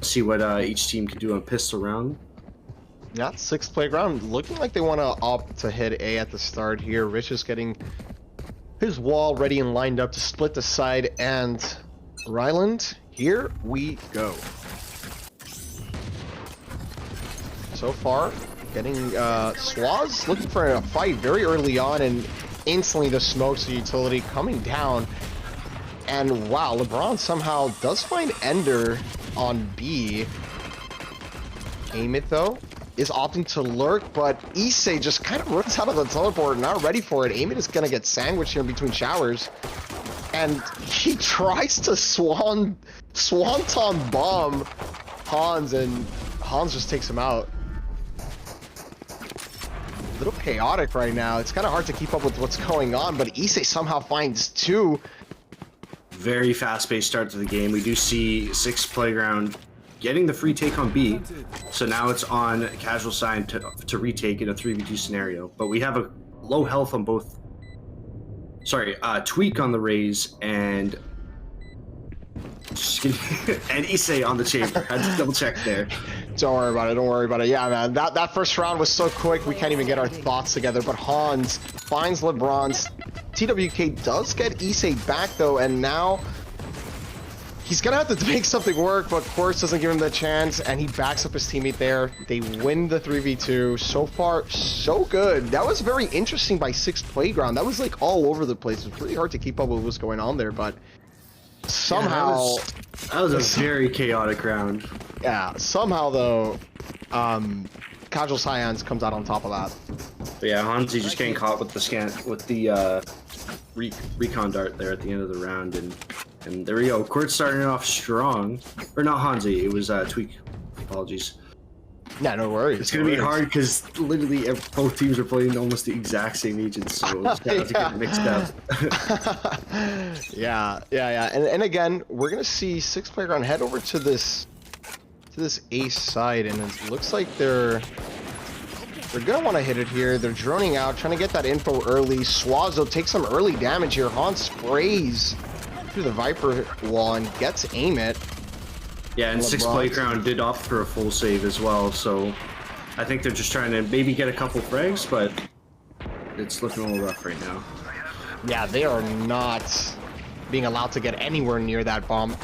See what each team can do on pistol round. Yeah, 6th playground. Looking like they want to opt to hit A at the start here. Rich is getting his wall ready and lined up to split the side. And Ryland, here we go. So far, getting Swaz looking for a fight very early on, and instantly the smokes, the utility coming down. And wow, LeBron somehow does find Ender on B. Aim it though. Is opting to lurk, but Issei just kind of runs out of the teleport, not ready for it. Amit is gonna get sandwiched here in between showers, and he tries to swanton bomb Hans, and Hans just takes him out. A little chaotic right now. It's kind of hard to keep up with what's going on, but Issei somehow finds 2. Very fast-paced start to the game. We do see 6th playground getting the free take on B, so now it's on Casual Cyan to retake in a 3v2 scenario. But we have a low health on both. Sorry, Tweak on the Raze and and Issei on the chamber. Had to double check there. Don't worry about it. Don't worry about it. Yeah, man. That first round was so quick. We can't even get our thoughts together. But Hans finds LeBron's. TWK does get Issei back though, and now he's gonna have to make something work, but Quartz doesn't give him the chance, and he backs up his teammate there. They win the 3v2. So far, so good. That was very interesting by 6th playground. That was like all over the place. It was really hard to keep up with what's going on there, but somehow... Yeah, that was a very chaotic round. Yeah, somehow though, Casual Cyans comes out on top of that. But yeah, Hansi just getting caught with the recon dart there at the end of the round, and there we go. Quartz starting off strong, or not Hansi, it was Tweak. Apologies. Yeah, no worries. It's gonna be hard because literally both teams are playing almost the exact same agents, so we'll just have to get mixed up. yeah. And again, we're gonna see 6th playground head over to this ace side, and it looks like they're gonna want to hit it here. They're droning out, trying to get that info early. Swazo takes some early damage here. Hans sprays through the Viper wall and gets aim it. Yeah, and 6th playground did opt for a full save as well, so I think they're just trying to maybe get a couple frags, but it's looking a little rough right now. Yeah, they are not being allowed to get anywhere near that bomb,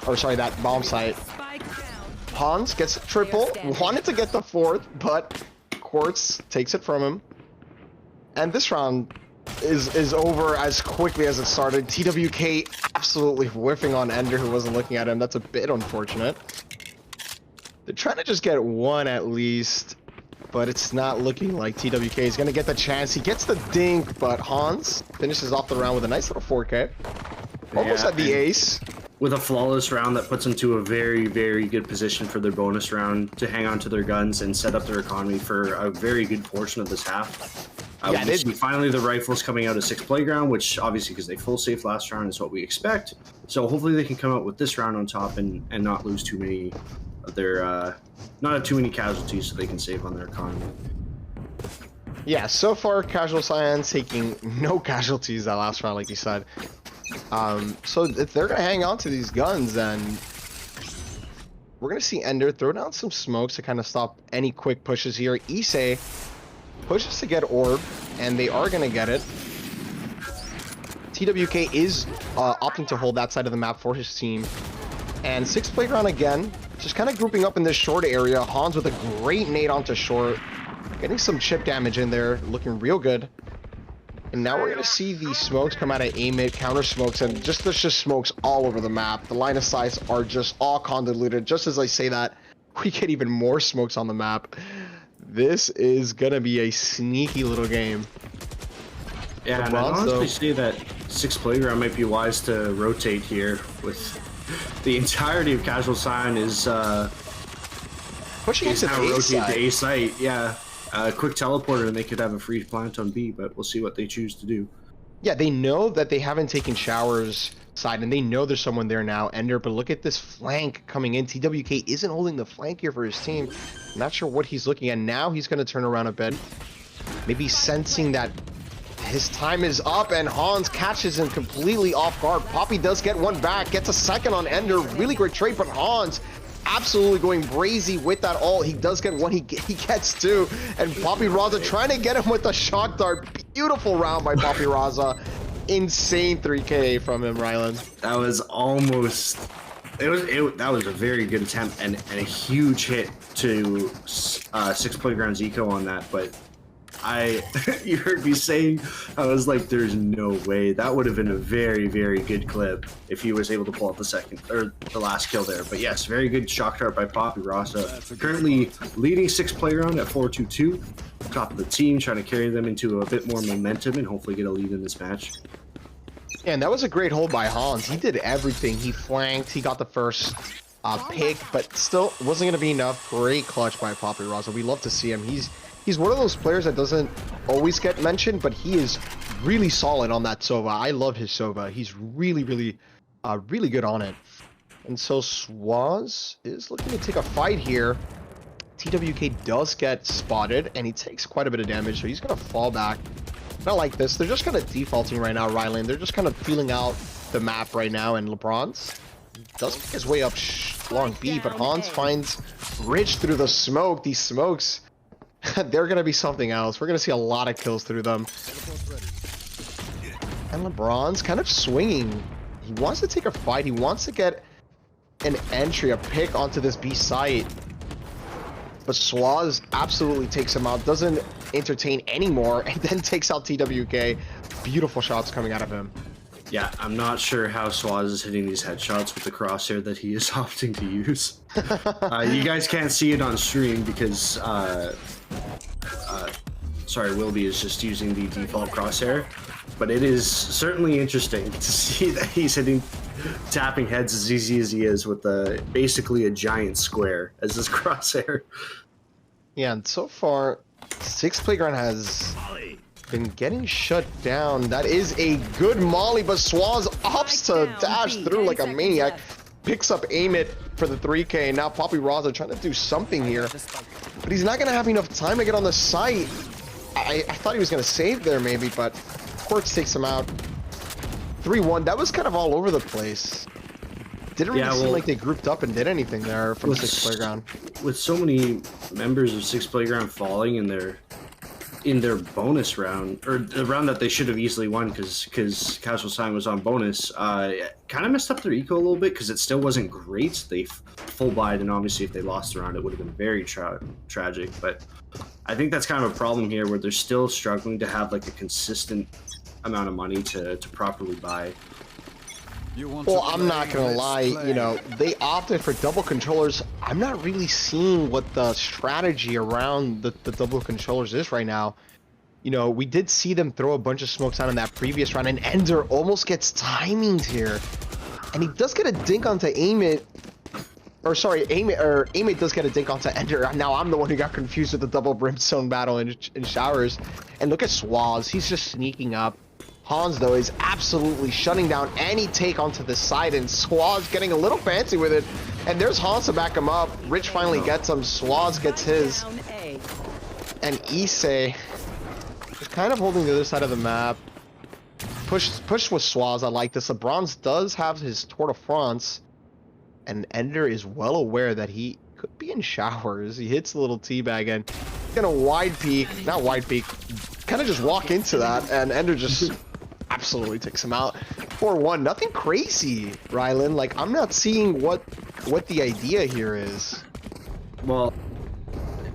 or sorry, that bomb site. Hans gets a triple, wanted to get the 4th, but Quartz takes it from him. And this round is over as quickly as it started. TWK absolutely whiffing on Ender, who wasn't looking at him. That's a bit unfortunate. They're trying to just get 1 at least, but it's not looking like TWK is going to get the chance. He gets the dink, but Hans finishes off the round with a nice little 4K. Almost at the ace. With a flawless round that puts them to a very, very good position for their bonus round to hang on to their guns and set up their economy for a very good portion of this half. Yeah, we see finally the rifles coming out of 6th playground, which obviously because they full safe last round is what we expect. So hopefully they can come out with this round on top and not lose too many of their not have too many casualties, so they can save on their economy. Yeah, so far Casual Cyan taking no casualties that last round, like you said. So if they're gonna hang on to these guns, then we're gonna see Ender throw down some smokes to kind of stop any quick pushes here. Issei pushes to get orb, and they are gonna get it. TWK is opting to hold that side of the map for his team, and 6th playground again, just kind of grouping up in this short area. Hans with a great nade onto short, getting some chip damage in there, looking real good. And now we're gonna see the smokes come out of aim counter smokes, and there's just smokes all over the map. The line of sights are just all convoluted. Just as I say that, we get even more smokes on the map. This is gonna be a sneaky little game. Yeah, and I'd honestly say that 6th playground might be wise to rotate here, with the entirety of Casual Cyan is pushing into the A site. Yeah. Quick teleporter and they could have a free plant on B, but we'll see what they choose to do. Yeah, they know that they haven't taken showers side, and they know there's someone there now, Ender, but look at this flank coming in. TWK isn't holding the flank here for his team. Not sure what he's looking at. Now he's going to turn around a bit, maybe sensing that his time is up, and Hans catches him completely off guard. Poppy does get 1 back, gets a 2nd on Ender. Really great trade, but Hans absolutely going brazy with that ult. He does get one, he gets two, and Poppy Raza trying to get him with the shock dart. Beautiful round by Poppy Raza. Insane 3K from him, Rylan. That was almost... that was a very good attempt and a huge hit to Six Playgrounds Eco on that, but you heard me saying, I was like, there's no way. That would have been a very, very good clip if he was able to pull out the last kill there. But yes, very good shock dart by Poppy Rasa. Currently leading Six Playground at 4-2-2. Top of the team, trying to carry them into a bit more momentum and hopefully get a lead in this match. Yeah, and that was a great hold by Hans. He did everything. He flanked, he got the first pick, but still wasn't going to be enough. Great clutch by Poppy Raza. We love to see him. He's one of those players that doesn't always get mentioned, but he is really solid on that Sova. I love his Sova. He's really, really, really good on it. And so Swaz is looking to take a fight here. TWK does get spotted, and he takes quite a bit of damage, so he's going to fall back. Not like this. They're just kind of defaulting right now, Rylan. They're just kind of feeling out the map right now, and LeBron's does make his way up long B, but Hans finds Rich through the smoke. These smokes, they're going to be something else. We're going to see a lot of kills through them. And LeBron's kind of swinging. He wants to take a fight. He wants to get an entry, a pick onto this B site. But Swaz absolutely takes him out, doesn't entertain anymore, and then takes out TWK. Beautiful shots coming out of him. Yeah, I'm not sure how Swaz is hitting these headshots with the crosshair that he is opting to use. You guys can't see it on stream because, sorry, Wilby is just using the default crosshair. But it is certainly interesting to see that he's tapping heads as easy as he is with basically a giant square as his crosshair. Yeah, and so far, Six Playground has been getting shut down. That is a good molly, but Swaz opts to dash through like a maniac. Picks up Aim It for the 3K. Now Poppy Raza trying to do something here. But he's not going to have enough time to get on the site. I thought he was going to save there maybe, but Quartz takes him out. 3-1. That was kind of all over the place. Didn't really seem like they grouped up and did anything there from Six Playground. With so many members of Six Playground falling in their bonus round, or the round that they should have easily won because Casual Sign was on bonus, kind of messed up their eco a little bit because it still wasn't great. They full buyed, and obviously if they lost the round, it would have been very tragic. But I think that's kind of a problem here where they're still struggling to have like a consistent amount of money to properly buy. Well, I'm not gonna lie, you know, they opted for double controllers. I'm not really seeing what the strategy around the double controllers is right now. You know, we did see them throw a bunch of smokes out in that previous round, and Ender almost gets timinged here. And he does get a dink onto Aim It. Or sorry, Aim It does get a dink onto Ender. Now I'm the one who got confused with the double brimstone battle in showers. And look at Swaz, he's just sneaking up. Hans, though, is absolutely shutting down any take onto the side, and Swaz getting a little fancy with it. And there's Hans to back him up. Rich finally gets him. Swaz gets his. And Issei is kind of holding the other side of the map. Push with Swaz. I like this. LeBron's does have his Tour de France. And Ender is well aware that he could be in showers. He hits a little teabag and gonna wide peek. Not wide peek. Kind of just walk into that, and Ender just absolutely takes him out. 4-1, nothing crazy, Rylan. Like, I'm not seeing what the idea here is. Well,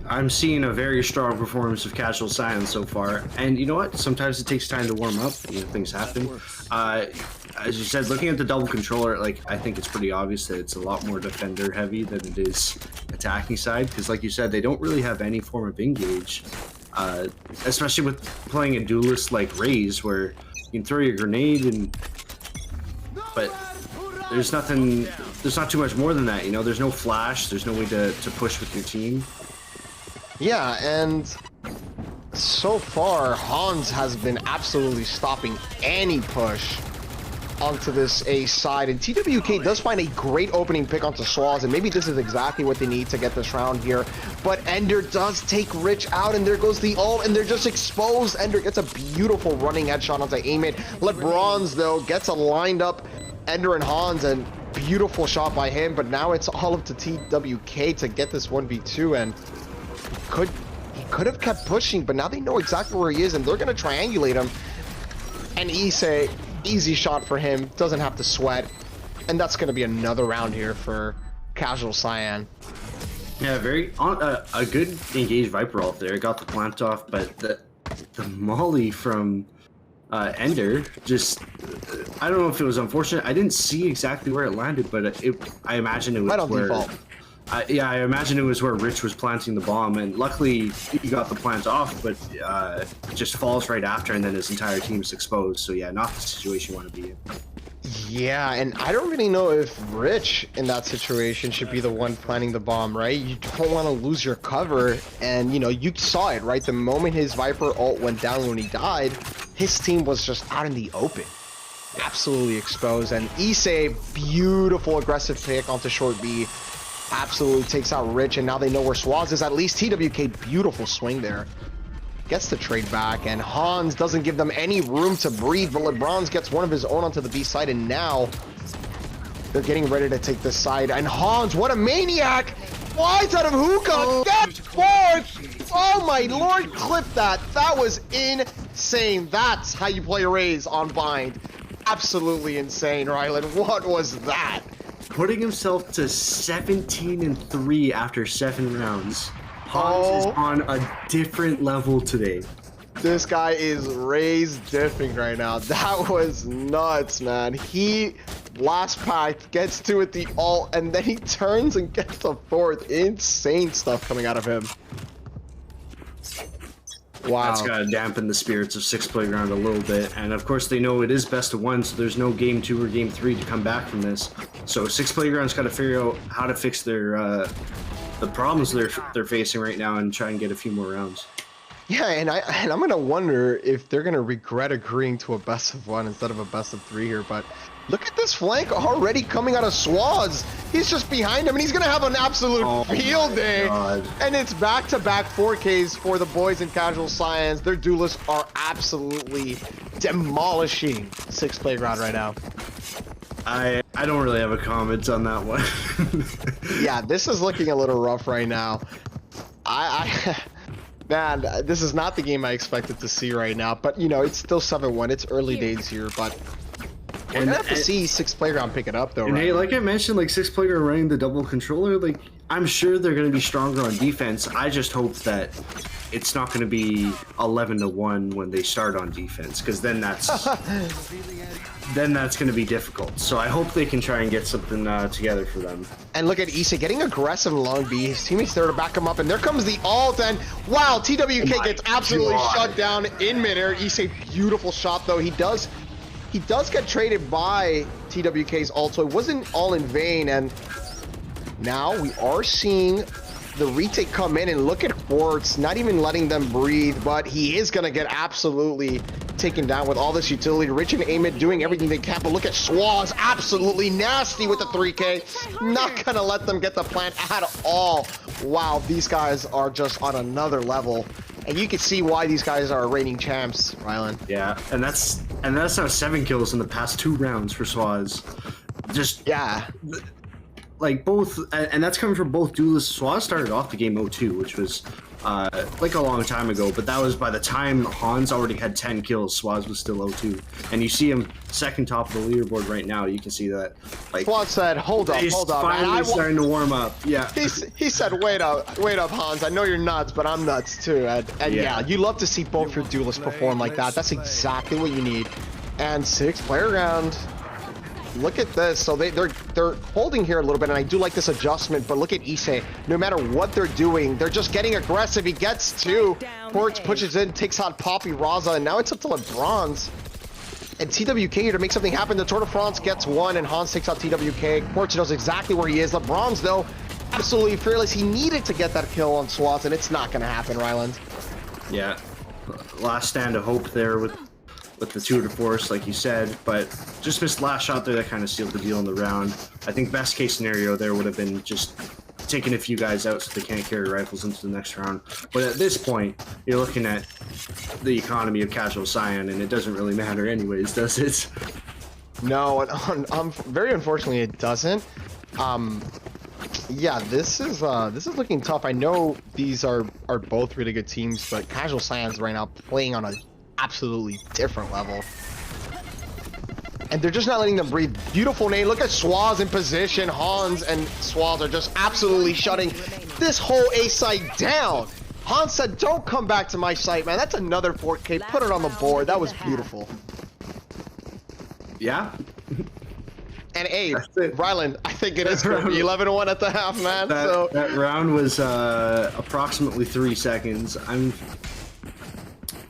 I'm seeing a very strong performance of Casual Cyan so far, and you know what? Sometimes it takes time to warm up. You know, things happen. As you said, looking at the double controller, like, I think it's pretty obvious that it's a lot more defender heavy than it is attacking side, because like you said, they don't really have any form of engage. Especially with playing a duelist like Raze, where you can throw your grenade but there's not too much more than that, you know. There's no flash, there's no way to push with your team. Yeah, and so far Hans has been absolutely stopping any push onto this A side, and TWK does find a great opening pick onto Swaz, and maybe this is exactly what they need to get this round here. But Ender does take Rich out, and there goes the ult, and they're just exposed. Ender gets a beautiful running headshot onto Aim It. LeBron's, though, gets a lined up Ender and Hans, and Beautiful shot by him, but now it's all up to TWK to get this 1v2, and he could have kept pushing, but now they know exactly where he is, and they're going to triangulate him. And Issei, easy shot for him, doesn't have to sweat, and that's going to be another round here for Casual Cyan. Yeah, a good engaged Viper ult there. Got the plant off, but the molly from Ender just, I don't know if it was unfortunate. I didn't see exactly where it landed, but I imagine it was right on where, default. Yeah, I imagine it was where Rich was planting the bomb, and luckily he got the plant off, but it just falls right after, and then his entire team's exposed. So yeah, not the situation you want to be in. Yeah, and I don't really know if Rich in that situation should be the one planting the bomb, right? You don't want to lose your cover, and you know, you saw it, right? The moment his Viper ult went down when he died, his team was just out in the open. Absolutely exposed, and Issei, beautiful aggressive pick onto short B. Absolutely takes out Rich, and now they know where Swaz is. At least TWK, beautiful swing there. Gets the trade back, and Hans doesn't give them any room to breathe, but LeBron's gets one of his own onto the B side, and now they're getting ready to take this side. And Hans, what a maniac! Flies out of hookah, gets fourth! Oh my lord, clip that. That was insane. That's how you play a Raze on Bind. Absolutely insane, Rylan. What was that? Putting himself to 17-3 after 7 rounds. Hans is on a different level today. This guy is Raze diffing right now. That was nuts, man. He last pack gets 2 at the ult, and then he turns and gets the 4th. Insane stuff coming out of him. Wow. That's got to dampen the spirits of 6 Playground a little bit. And of course, they know it is best of 1, so there's no game 2 or game 3 to come back from this. So 6 Playground's got to figure out how to fix their the problems they're facing right now and try and get a few more rounds. Yeah, and I'm gonna wonder if they're gonna regret agreeing to a best of 1 instead of a best of 3 here. But look at this flank already coming out of Swaz. He's just behind him, and he's gonna have an absolute field day. God. And it's back-to-back 4Ks for the boys in Casual Science. Their duelists are absolutely demolishing 6 Playground right now. I don't really have a comment on that one. Yeah, this is looking a little rough right now. Man, this is not the game I expected to see right now, but you know, it's still 7-1. It's early days here, but we're gonna have to see 6 Playground pick it up though, and right? hey, like I mentioned, like 6 Playground running the double controller, like I'm sure they're gonna be stronger on defense. I just hope that it's not gonna be 11-1 when they start on defense, because then that's gonna be difficult. So I hope they can try and get something together for them. And look at Issei getting aggressive in long B. His teammates there to back him up, and there comes the ult, and wow, TWK gets absolutely shut down in midair. Issei, beautiful shot though. He does get traded by TWK's ult, so it wasn't all in vain. And now we are seeing the retake come in, and look at Quartz not even letting them breathe, but he is gonna get absolutely taken down with all this utility. Rich and Amit doing everything they can, but look at Swaz, absolutely nasty with the 3K. Not gonna let them get the plant at all. Wow, these guys are just on another level, and you can see why these guys are reigning champs, Rylan. Yeah, and that's now 7 kills in the past 2 rounds for Swaz. Just yeah. Like both, and that's coming from both duelists. Swaz started off the game 0-2, which was like a long time ago, but that was by the time Hans already had 10 kills. Swaz was still 0-2, and you see him second top of the leaderboard right now. You can see that. Like Swaz said, "Hold up, he's hold up." finally starting to warm up. Yeah. He said, wait up, Hans. I know you're nuts, but I'm nuts too. And yeah, you love to see both your duelists perform like that. That's exactly what you need. And 6 Playground. Look at this. So they're holding here a little bit, and I do like this adjustment, but look at Issei. No matter what they're doing, they're just getting aggressive. He gets 2. Quartz pushes in, takes out Poppy Raza, and now it's up to LeBron's and TWK here to make something happen. The Tour de France gets 1, and Hans takes out TWK. Quartz knows exactly where he is. LeBron's, though, absolutely fearless. He needed to get that kill on Swaz, and it's not going to happen, Ryland. Yeah. Last stand of hope there with the Tour de Force, like you said, but just missed last shot there that kind of sealed the deal in the round. I think best case scenario there would have been just taking a few guys out so they can't carry rifles into the next round. But at this point, you're looking at the economy of Casual Cyan, and it doesn't really matter anyways, does it? No, very unfortunately it doesn't. Yeah, this is looking tough. I know these are both really good teams, but Casual Cyan's right now playing on a absolutely different level. And they're just not letting them breathe. Beautiful nade. Look at Swaz in position. Hans and Swaz are just absolutely shutting this whole A site down. Hans said, don't come back to my site, man. That's another 4K. Put it on the board. That was beautiful. Yeah. And hey, Ryland, I think it is going to be 11-1 at the half, man. That round was approximately 3 seconds.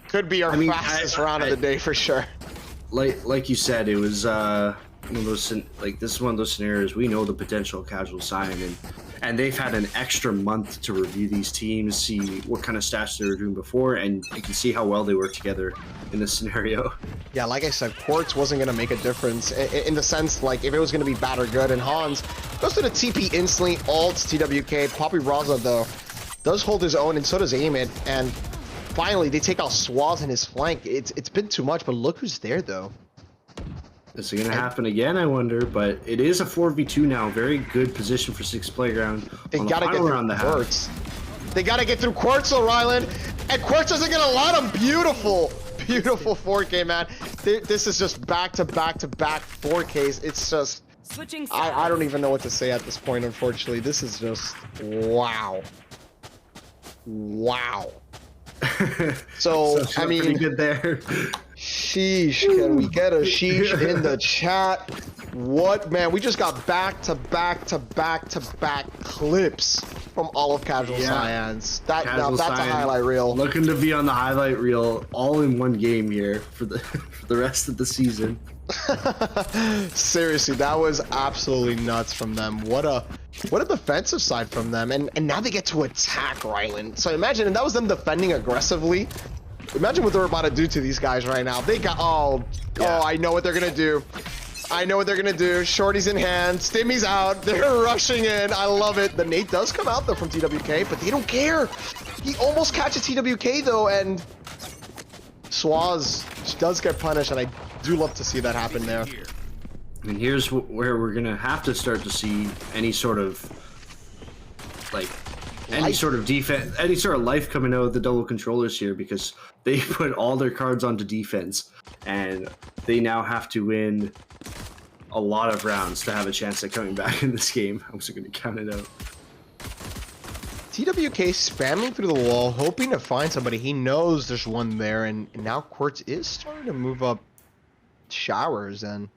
Could be our fastest round of the day for sure. Like you said, it was one of those, like, this is one of those scenarios. We know the potential of Casual Cyan, and they've had an extra month to review these teams, see what kind of stats they were doing before, and you can see how well they work together in this scenario. Yeah, like I said, Quartz wasn't going to make a difference in the sense, like, if it was going to be bad or good. And Hans goes to the TP instantly, ults TWK. Poppy Raza, though, does hold his own, and so does Amit. And finally, they take out Swaz in his flank. It's been too much, but look who's there, though. Is it going to happen again, I wonder? But it is a 4v2 now. Very good position for 6 Playground. They got to get through Quartz. They got to get through Quartz, though, Ryland. And Quartz doesn't get a lot of beautiful 4K, man. This is just back-to-back-to-back 4Ks. It's just... I don't even know what to say at this point, unfortunately. This is just... wow. Wow. So I mean... pretty good there. Sheesh, can we get a sheesh in the chat? What, man? We just got back-to-back-to-back-to-back clips from all of Casual Cyans. That's a highlight reel. Looking to be on the highlight reel all in one game here for the rest of the season. Seriously, that was absolutely nuts from them. What a defensive side from them, and now they get to attack Ryland. So imagine, and that was them defending aggressively. Imagine what they're about to do to these guys right now. They got I know what they're gonna do. I know what they're gonna do. Shorty's in hand, Stimmy's out. They're rushing in. I love it. The nade does come out though from TWK, but they don't care. He almost catches TWK though, and Swaz does get punished, and I do love to see that happen there. And here's where we're gonna have to start to see any sort of defense, any sort of life coming out of the double controllers here, because they put all their cards onto defense, and they now have to win a lot of rounds to have a chance at coming back in this game. I'm just gonna count it out. TWK spamming through the wall, hoping to find somebody. He knows there's one there, and now Quartz is starting to move up showers, and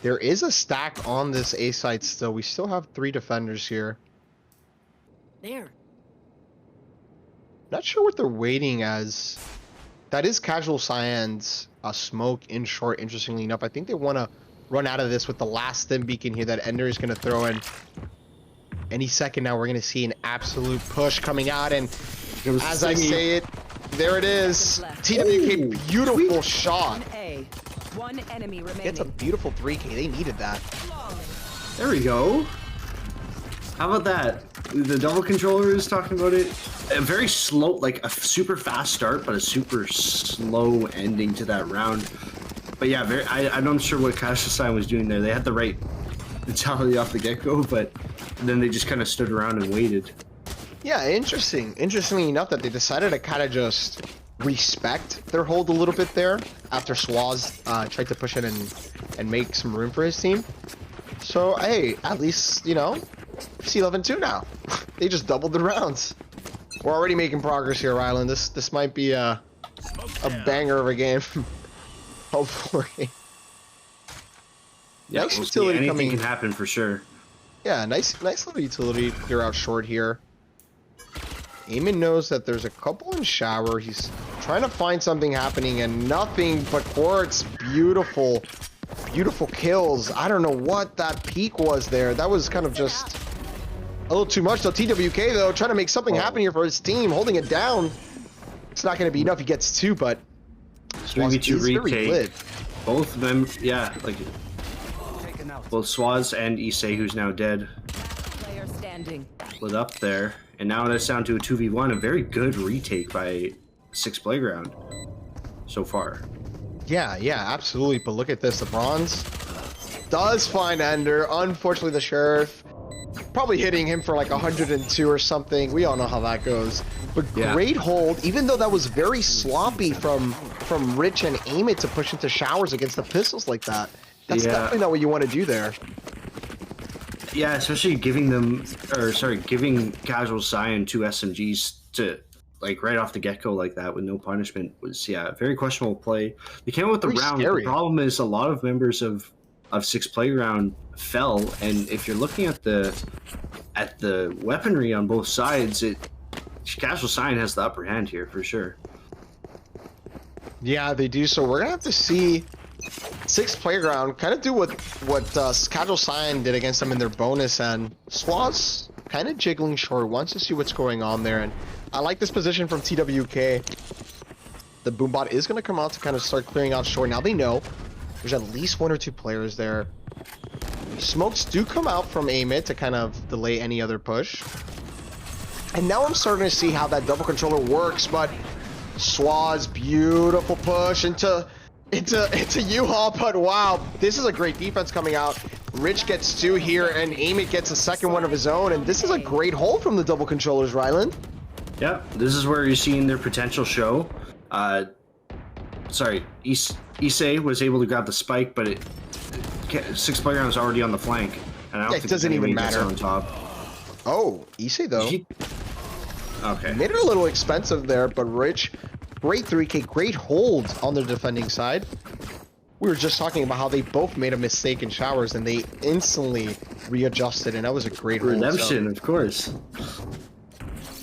there is a stack on this A site still. We still have 3 defenders here. There. Not sure what they're waiting as. That is Casual Cyan's smoke in short, interestingly enough. I think they want to run out of this with the last stim beacon here that Ender is going to throw in. Any second now, we're going to see an absolute push coming out, and as I say it, there it is. TWK, beautiful shot. One enemy remaining. It's a beautiful 3K. They needed that. There we go. How about that? The double controller is talking about it. A very slow, like a super fast start, but a super slow ending to that round. But yeah, I'm not sure what Casual Cyan was doing there. They had the right mentality off the get-go, but then they just kind of stood around and waited. Yeah, interesting. Interestingly enough, that they decided to kind of just respect their hold a little bit there after Swaz tried to push in and make some room for his team. So hey, at least, you know, it's 11-2 now. They just doubled the rounds. We're already making progress here, Ryland. This might be a banger of a game. Hopefully. Yeah, nice we'll utility see. Anything coming. can happen for sure. Yeah, nice little utility clear out short here. Eamon knows that there's a couple in shower. He's trying to find something happening, and nothing but Quartz. Beautiful kills. I don't know what that peak was there. That was kind of just a little too much. So TWK though, trying to make something happen here for his team, holding it down. It's not going to be enough. He gets 2, but 3v2 retake. Both of them, yeah, like both Swaz and Issei, who's now dead, split up there. And now it's down to a 2v1, a very good retake by 6 Playground so far. Yeah, absolutely. But look at this. The bronze does find Ender. Unfortunately, the Sheriff probably hitting him for like 102 or something. We all know how that goes. But great hold, even though that was very sloppy from Rich and Aim It to push into showers against the pistols like that. That's definitely not what you want to do there. Yeah, especially giving Casual Cyan 2 SMGs to like right off the get-go like that with no punishment was very questionable play. They came out with the round. Scary. The problem is a lot of members of Six Playground fell, and if you're looking at the weaponry on both sides, Casual Cyan has the upper hand here for sure. Yeah, they do. So we're gonna have to see Six Playground kind of do what Casual Cyan did against them in their bonus, and Swaz kind of jiggling short, wants to see what's going on there. And I like this position from TWK. The Boombot is going to come out to kind of start clearing out short. Now they know there's at least 1 or 2 players there. Smokes do come out from Aim It to kind of delay any other push. And now I'm starting to see how that double controller works, but Swaz, beautiful push into U-Haul, but wow, this is a great defense coming out. Rich gets 2 here, and Aim It gets a second one of his own, and this is a great hold from the double controllers, Ryland. Yeah, this is where you're seeing their potential show. Issei was able to grab the spike, but Six Playground was already on the flank, and I don't think it doesn't even matter on top. Oh, Issei though. Okay. Made it a little expensive there, but Rich, great 3K, great hold on the defending side. We were just talking about how they both made a mistake in showers, and they instantly readjusted, and that was a great hold. Redemption, of course.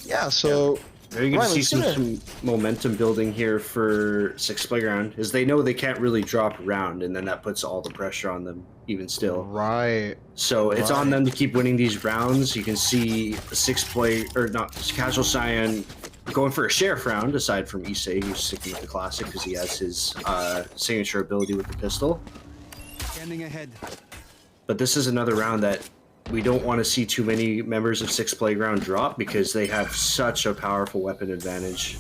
Yeah, so you're going to see some momentum building here for Six Playground, as they know they can't really drop a round, and then that puts all the pressure on them, even still. Right. So it's on them to keep winning these rounds. You can see Casual Cyan going for a sheriff round, aside from Issei, who's sticking with the classic because he has his signature ability with the pistol. Standing ahead. But this is another round that we don't want to see too many members of Six Playground drop because they have such a powerful weapon advantage.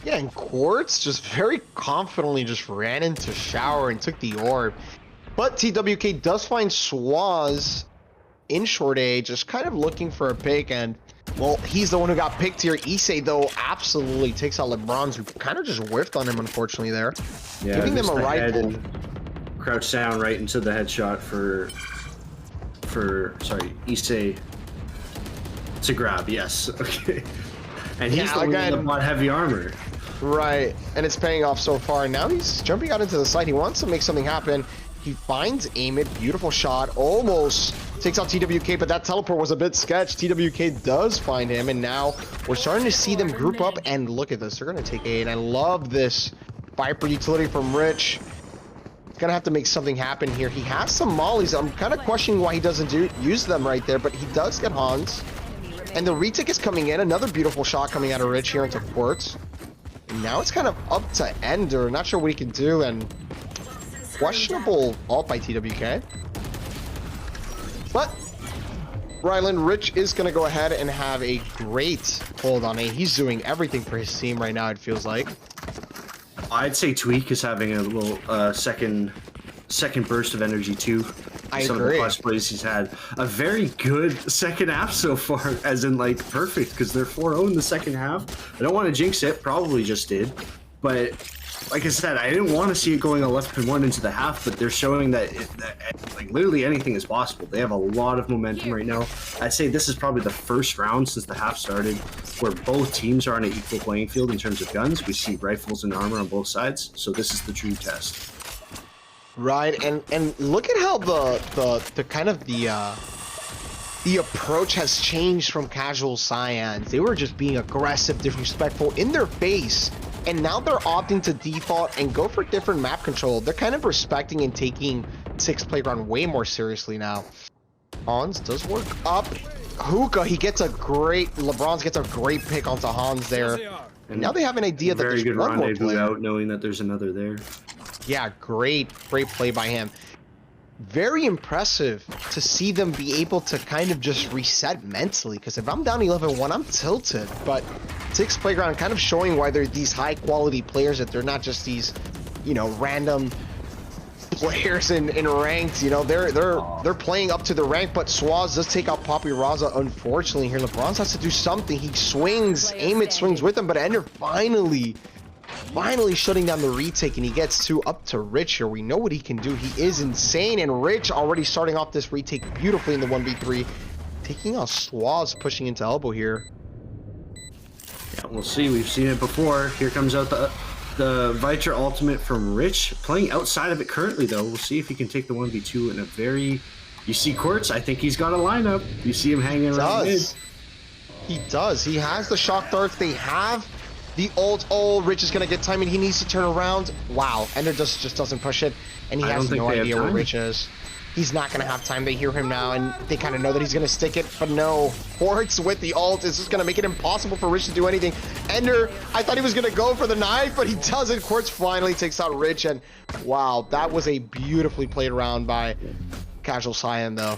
Yeah, and Quartz just very confidently just ran into shower and took the orb. But TWK does find Swaz in short A, just kind of looking for a pick, and well, he's the one who got picked here. Issei, though, absolutely takes out LeBron's, who kind of just whiffed on him, unfortunately, there. Yeah, giving them a rifle. Crouch down right into the headshot for Issei to grab. Yes, okay. And he's the one that bought heavy armor. Right, and it's paying off so far. Now he's jumping out into the site. He wants to make something happen. He finds Aim It, beautiful shot, almost takes out TWK, but that teleport was a bit sketch. TWK does find him, and now we're starting to see them group up, and look at this. They're going to take A, and I love this Viper utility from Rich. Gonna have to make something happen here. He has some mollies. I'm kind of questioning why he doesn't use them right there, but he does get Hans. And the retake is coming in. Another beautiful shot coming out of Rich here into Quartz. And now it's kind of up to Ender. Not sure what he can do, and questionable ult by TWK. But Ryland, Rich is gonna go ahead and have a great hold on A. He's doing everything for his team right now, it feels like. I'd say Tweak is having a little second burst of energy too. I Some agree. of the plus plays he's had. A very good second half so far, as in like perfect, because they're 4-0 in the second half. I don't want to jinx it, probably just did. But like I said, I didn't want to see it going 11-1 into the half, but they're showing that like literally anything is possible. They have a lot of momentum right now. I'd say this is probably the first round since the half started where both teams are on an equal playing field in terms of guns. We see rifles and armor on both sides, so this is the true test. Right, and look at how the kind of the approach has changed from Casual Cyans. They were just being aggressive, disrespectful in their face. And now they're opting to default and go for different map control. They're kind of respecting and taking Six Playground way more seriously now. Hans does work up. Hookah, LeBron's gets a great pick onto Hans there. And now they have an idea that there's one more player. Out knowing that there's another there. Yeah, great play by him. Very impressive to see them be able to kind of just reset mentally, because if I'm down 11-1, I'm tilted. But Six Playground kind of showing why they're these high quality players, that they're not just these you know, random players in ranked. You know, they're playing up to the rank, but Swaz does take out Poppy Raza. Unfortunately here, LeBron has to do something. He swings, Amit swings with him, but Ender finally shutting down the retake, and he gets 2 up to Rich here. We know what he can do. He is insane, and Rich already starting off this retake beautifully in the 1v3, taking out Swaz, pushing into elbow here. Yeah, we'll see. We've seen it before. Here comes out the Viter ultimate from Rich. Playing outside of it currently, though. We'll see if he can take the 1v2 in a very... You see Quartz? I think he's got a lineup. You see him hanging around mid. He does. He has the shock darts. They have the ult. Oh, Rich is going to get timing. He needs to turn around. Wow. Ender just doesn't push it. And he has no idea where Rich is. He's not going to have time. They hear him now, and they kind of know that he's going to stick it. But no. Quartz with the ult is just going to make it impossible for Rich to do anything. Ender, I thought he was going to go for the knife, but he doesn't. Quartz finally takes out Rich, and wow, that was a beautifully played round by Casual Cyan, though.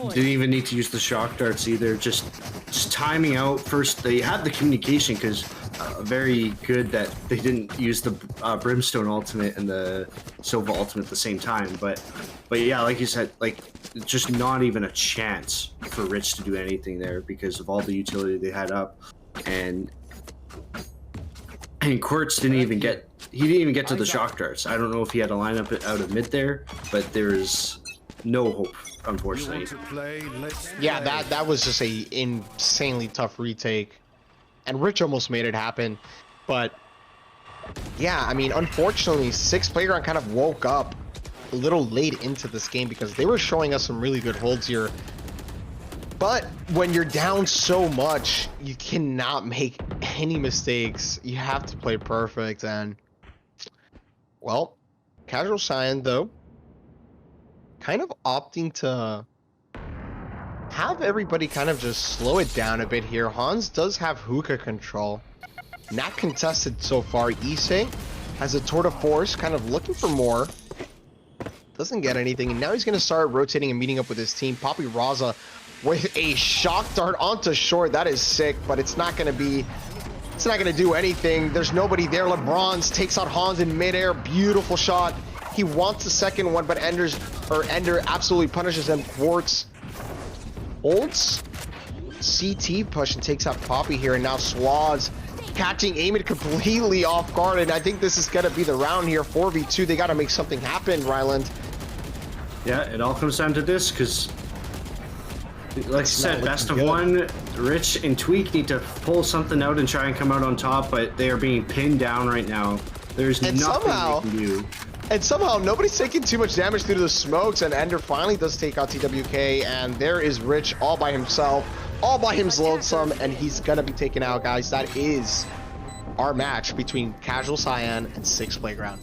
Didn't even need to use the shock darts either. Just timing out first. They had the communication, because very good that they didn't use the Brimstone ultimate and the Silva ultimate at the same time. But yeah, like you said, like just not even a chance for Rich to do anything there because of all the utility they had up, and Quartz didn't even get. He didn't even get to the shock darts. I don't know if he had a lineup out of mid there, but there's no hope, unfortunately. Yeah, that was just a insanely tough retake, and Rich almost made it happen. But yeah, I mean, unfortunately, CECS Playground kind of woke up a little late into this game because they were showing us some really good holds here. But when you're down so much, you cannot make any mistakes. You have to play perfect, and well, Casual Cyan, though, kind of opting to have everybody kind of just slow it down a bit here. Hans does have hookah control. Not contested so far. Issei has a tour de force, kind of looking for more. Doesn't get anything, and now he's going to start rotating and meeting up with his team. Poppy Raza with a shock dart onto short. That is sick, but it's not going to do anything. There's nobody there. LeBron's takes out Hans in midair. Beautiful shot. He wants the second one, but Ender absolutely punishes them. Quartz holds CT push and takes out Poppy here, and now Swaz catching Amit completely off guard, and I think this is going to be the round here. 4v2. They got to make something happen, Ryland. Yeah, it all comes down to this, because like I said, best of one. Rich and Tweak need to pull something out and try and come out on top, but they are being pinned down right now. There's nothing they can do. And somehow nobody's taking too much damage due to the smokes, and Ender finally does take out TWK, and there is Rich all by himself, all by his lonesome, and he's gonna be taken out, guys. That is our match between Casual Cyan and CECS Playground.